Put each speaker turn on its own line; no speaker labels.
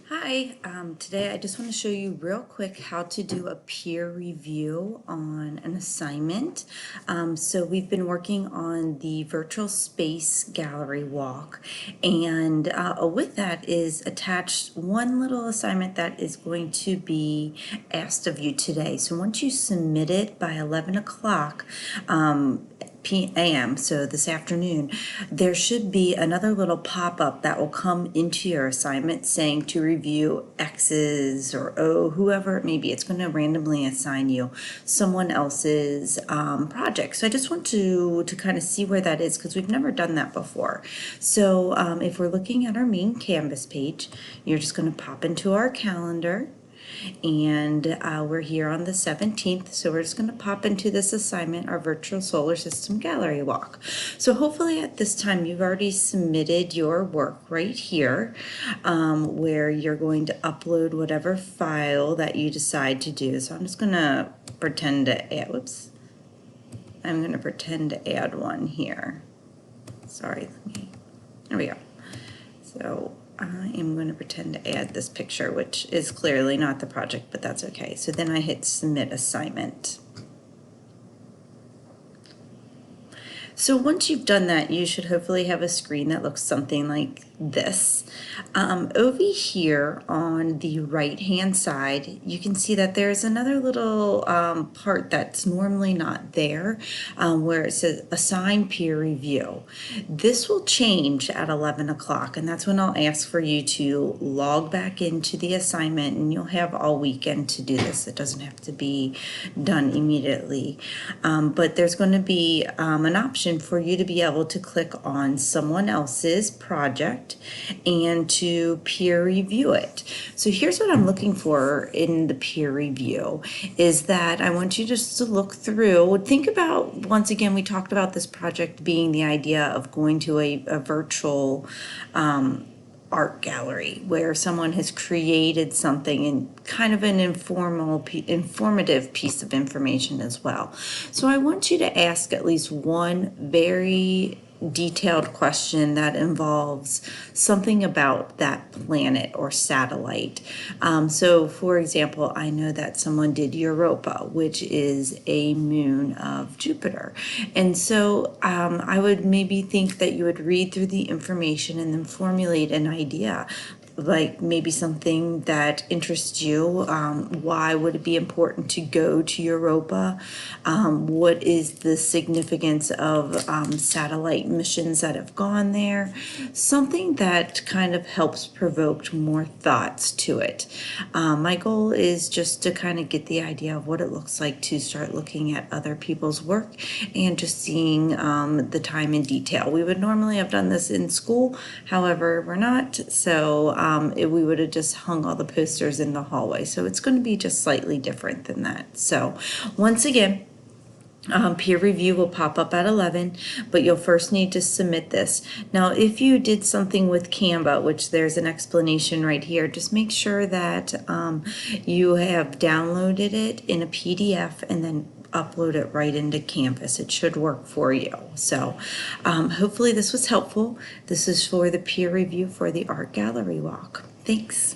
Hi, today I just want to show you real quick how to do a peer review on an assignment. So we've been working on the virtual space gallery walk, and with that is attached one little assignment that is going to be asked of you today. So once you submit it by 11 o'clock, p.m., so this afternoon, there should be another little pop-up that will come into your assignment saying to review X's or O, whoever it may be. It's going to randomly assign you someone else's project. So I just want to kind of see where that is because we've never done that before. So if we're looking at our main Canvas page, you're just going to pop into our calendar. And we're here on the 17th, so we're just going to pop into this assignment, our virtual solar system gallery walk. So hopefully at this time you've already submitted your work right here, where you're going to upload whatever file that you decide to do. So I'm just going to pretend to add, I'm going to pretend to add one here. Sorry, there we go. So I am going to pretend to add this picture, which is clearly not the project, but that's okay. So then I hit submit assignment. So once you've done that, you should hopefully have a screen that looks something like this. Over here on the right hand side, you can see that there's another little part that's normally not there, where it says assign peer review. This will change at 11 o'clock, and that's when I'll ask for you to log back into the assignment, and you'll have all weekend to do this. It doesn't have to be done immediately, but there's going to be an option for you to be able to click on someone else's project and to peer review it. So here's what I'm looking for in the peer review is that I want you just to look through, think about, once again, we talked about this project being the idea of going to a virtual art gallery where someone has created something in kind of an informative piece of information as well. So I want you to ask at least one very detailed question that involves something about that planet or satellite. So for example, I know that someone did Europa, which is a moon of Jupiter. And so I would maybe think that you would read through the information and then formulate an idea, like maybe something that interests you. Why would it be important to go to Europa? What is the significance of satellite missions that have gone there? Something that kind of helps provoke more thoughts to it. My goal is just to kind of get the idea of what it looks like to start looking at other people's work and just seeing the time in detail. We would normally have done this in school, however, we're not, so we would have just hung all the posters in the hallway. So it's going to be just slightly different than that. So once again, peer review will pop up at 11, but you'll first need to submit this. Now, if you did something with Canva, which there's an explanation right here, just make sure that you have downloaded it in a PDF and then upload it right into Canvas. It should work for you. So hopefully this was helpful. This is for the peer review for the art gallery walk. Thanks.